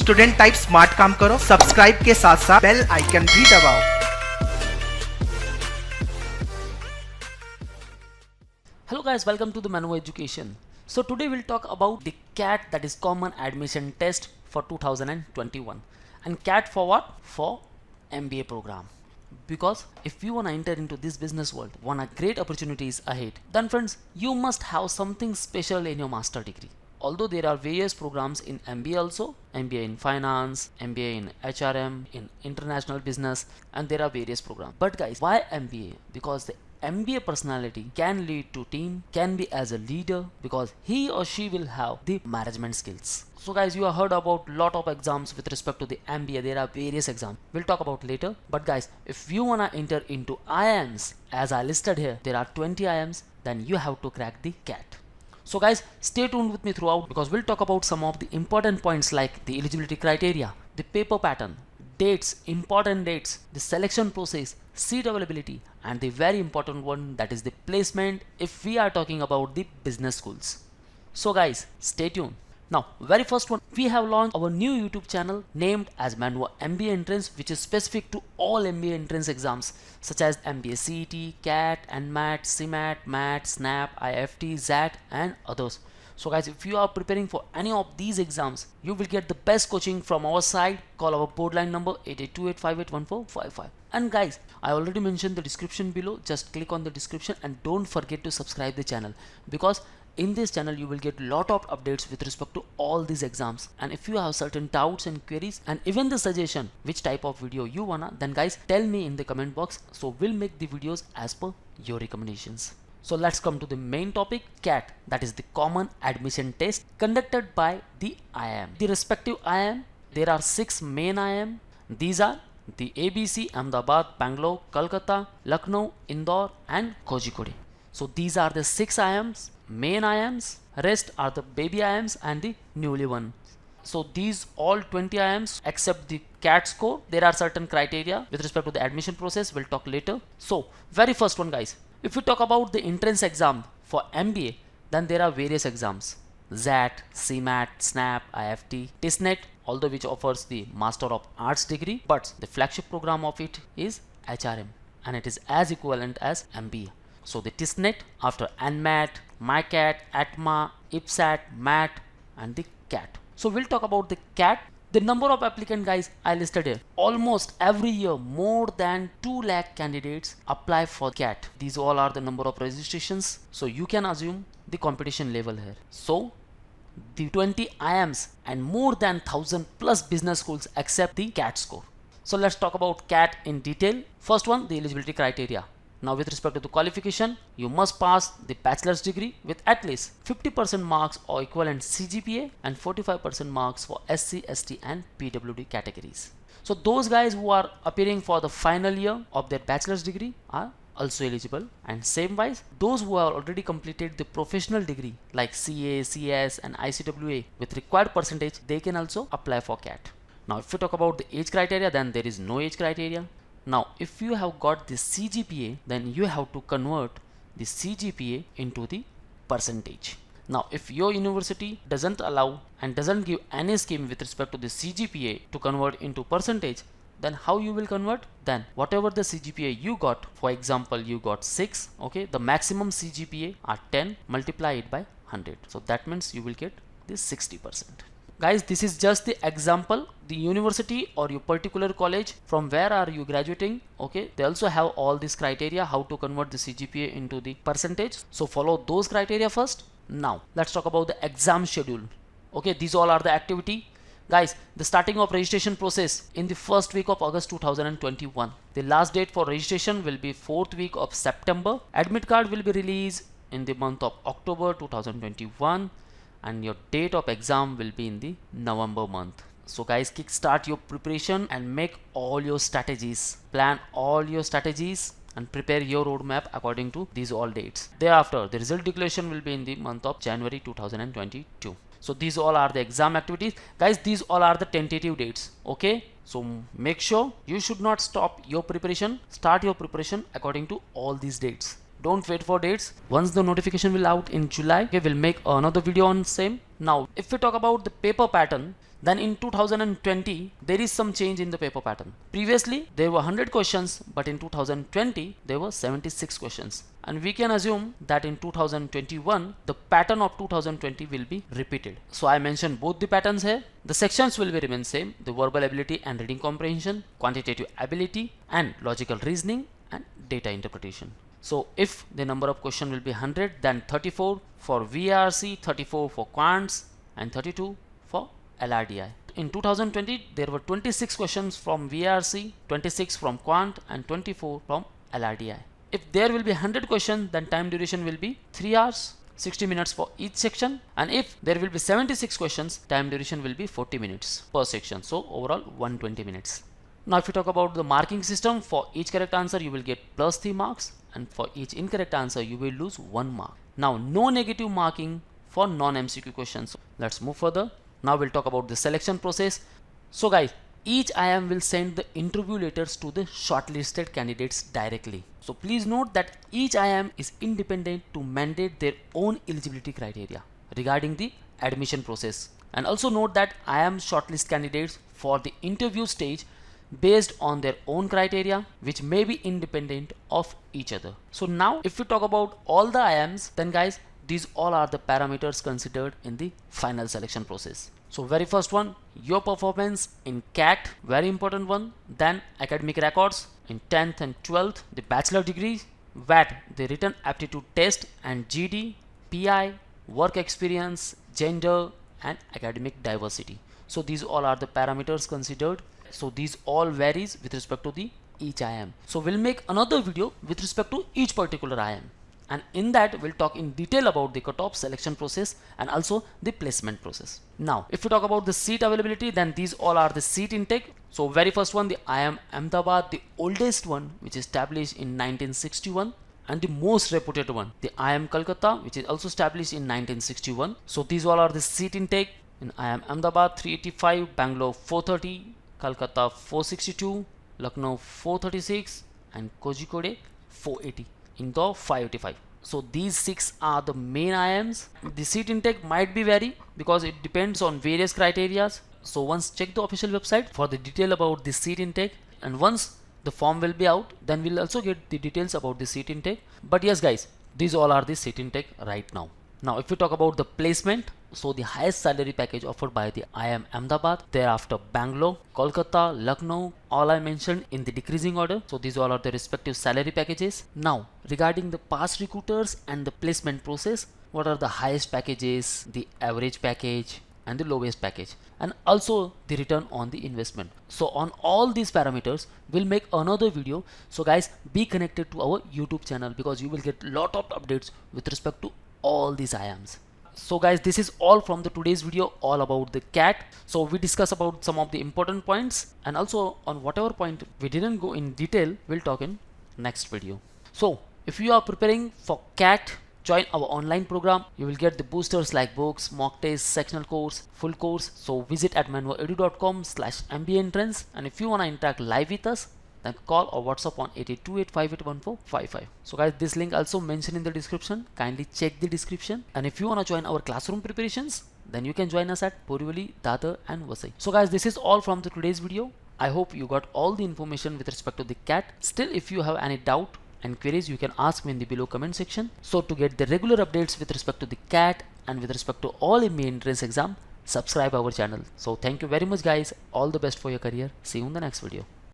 Student type smart काम करो, subscribe के साथ साथ बेल आइकन भी दबाओ। Hello guys, welcome to the Manu Education. So today we'll talk about the CAT, that is Common Admission Test for 2021. And CAT for what? For MBA program. Because if you want to enter into this business world, want a great opportunities ahead, then friends, you must have something special in your master degree. Although there are various programs in MBA also, MBA in finance, MBA in HRM, in international business, and there are various programs. But guys, why MBA? Because the MBA personality can lead to team, can be as a leader, because he or she will have the management skills. So guys, you have heard about lot of exams with respect to the MBA. There are various exams. We'll talk about later. But guys, if you wanna enter into IIMs, as I listed here, there are 20 IIMs, then you have to crack the CAT. So guys, stay tuned with me throughout, because we'll talk about some of the important points like the eligibility criteria, the paper pattern, dates, important dates, the selection process, seat availability, and the very important one, that is the placement if we are talking about the business schools. So guys, stay tuned. Now, very first one, we have launched our new YouTube channel named as Manua MBA Entrance, which is specific to all MBA entrance exams such as MBA CET, CAT, NMAT, CMAT, MAT, SNAP, IFT, ZAT, and others. So guys, if you are preparing for any of these exams, you will get the best coaching from our side. Call our board line number 8828581455. And guys, I already mentioned the description below. Just click on the description and don't forget to subscribe the channel, because in this channel you will get lot of updates with respect to all these exams. And if you have certain doubts and queries, and even the suggestion which type of video you wanna, then guys tell me in the comment box, so we'll make the videos as per your recommendations. So let's come to the main topic, CAT, that is the Common Admission Test conducted by the IIM. The respective IIM, there are 6 main IIM. These are the ABC, Ahmedabad, Bangalore, Kolkata, Lucknow, Indore, and Kozhikode. So these are the 6 IIMs, main IIMs. Rest are the baby IIMs and the newly one. So these all 20 IIMs except the CAT score, there are certain criteria with respect to the admission process. We'll talk later. So very first one guys, if we talk about the entrance exam for MBA, then there are various exams: ZAT, CMAT, SNAP, IFT, TISNET, although which offers the Master of Arts degree, but the flagship program of it is HRM, and it is as equivalent as MBA. So the TISNET, after NMAT, MyCAT, ATMA, IPSAT, MAT, and the CAT. So we'll talk about the CAT. The number of applicant guys I listed here. Almost every year more than 2 lakh candidates apply for CAT. These all are the number of registrations. So you can assume the competition level here. So the 20 IIMs and more than 1000 plus business schools accept the CAT score. So let's talk about CAT in detail. First one, the eligibility criteria. Now with respect to the qualification, you must pass the bachelor's degree with at least 50% marks or equivalent CGPA and 45% marks for SC, ST and PWD categories. So those guys who are appearing for the final year of their bachelor's degree are also eligible, and same wise those who have already completed the professional degree like CA, CS and ICWA with required percentage, they can also apply for CAT. Now if we talk about the age criteria, then there is no age criteria. Now if you have got the CGPA, then you have to convert the CGPA into the percentage. Now if your university doesn't allow and doesn't give any scheme with respect to the CGPA to convert into percentage, then how you will convert? Then whatever the CGPA you got, for example you got 6, okay, the maximum CGPA are 10, multiply it by 100, so that means you will get this 60%. Guys, this is just the example. The university or your particular college from where are you graduating, okay, they also have all these criteria how to convert the CGPA into the percentage. So follow those criteria first. Now let's talk about the exam schedule. Okay, these all are the activity. Guys, the starting of registration process in the first week of August 2021. The last date for registration will be 4th week of September. Admit card will be released in the month of October 2021. And your date of exam will be in the November month. So guys, kickstart your preparation and make all your strategies, plan all your strategies and prepare your roadmap according to these all dates. Thereafter, the result declaration will be in the month of January 2022. So these all are the exam activities. Guys, these all are the tentative dates, okay? So make sure you should not stop your preparation. Start your preparation according to all these dates. Don't wait for dates. Once the notification will out in July, okay, we'll make another video on same. Now if we talk about the paper pattern, Then in 2020, there is some change in the paper pattern. Previously, there were 100 questions, but in 2020, there were 76 questions. And we can assume that in 2021, the pattern of 2020 will be repeated. So I mentioned both the patterns here. The sections will be remain same: the verbal ability and reading comprehension, quantitative ability, and logical reasoning, and data interpretation. So if the number of question will be 100, then 34 for VARC, 34 for quants, and 32 for LRDI. In 2020, there were 26 questions from VARC, 26 from quant, and 24 from LRDI. If there will be 100 questions, then time duration will be 3 hours, 60 minutes for each section. And if there will be 76 questions, time duration will be 40 minutes per section. So overall 120 minutes. Now if you talk about the marking system, for each correct answer you will get plus 3 marks, and for each incorrect answer you will lose 1 mark. Now no negative marking for non-MCQ questions. Let's move further. Now we'll talk about the selection process. So guys, each IIM will send the interview letters to the shortlisted candidates directly. So please note that each IIM is independent to mandate their own eligibility criteria regarding the admission process. And also note that IIM shortlist candidates for the interview stage based on their own criteria, which may be independent of each other. So now if we talk about all the IIMs, then guys, these all are the parameters considered in the final selection process. So very first one, your performance in CAT, very important one. Then academic records in 10th and 12th, the bachelor degree, VAT, the written aptitude test, and GD, PI, work experience, gender, and academic diversity. So these all are the parameters considered. So these all varies with respect to the each IIM. So we'll make another video with respect to each particular IIM. And in that we'll talk in detail about the cutoff, selection process, and also the placement process. Now if we talk about the seat availability, then these all are the seat intake. So very first one, the IIM Ahmedabad, the oldest one, which is established in 1961, and the most reputed one, the IIM Kolkata, which is also established in 1961. So these all are the seat intake. In IIM Ahmedabad 385, Bangalore 430, Kolkata 462, Lucknow 436, and Kozhikode 480. Indore 585. So these 6 are the main IIMs. The seat intake might be vary because it depends on various criteria. So once check the official website for the detail about the seat intake, and once the form will be out, then we'll also get the details about the seat intake. But yes guys, these all are the seat intake right now. Now if we talk about the placement, so the highest salary package offered by the IIM Ahmedabad, thereafter Bangalore, Kolkata, Lucknow, all I mentioned in the decreasing order. So these all are the respective salary packages. Now regarding the past recruiters and the placement process, what are the highest packages, the average package, and the lowest package, and also the return on the investment. So on all these parameters we'll make another video. So guys, be connected to our YouTube channel because you will get lot of updates with respect to all these IIMs. So guys, this is all from the today's video, all about the CAT. So we discuss about some of the important points, and also on whatever point we didn't go in detail, we'll talk in next video. So if you are preparing for CAT, join our online program. You will get the boosters like books, mock tests, sectional course, full course. So visit at manvoedu.com/MBA entrance, and if you want to interact live with us, then call or WhatsApp on 8828581455. So guys, this link also mentioned in the description. Kindly check the description. And if you want to join our classroom preparations, then you can join us at Borivali, Dadar, and Vasai. So guys, this is all from the today's video. I hope you got all the information with respect to the CAT. Still, if you have any doubt and queries, you can ask me in the below comment section. So to get the regular updates with respect to the CAT and with respect to all MBA entrance exam, subscribe our channel. So thank you very much guys. All the best for your career. See you in the next video.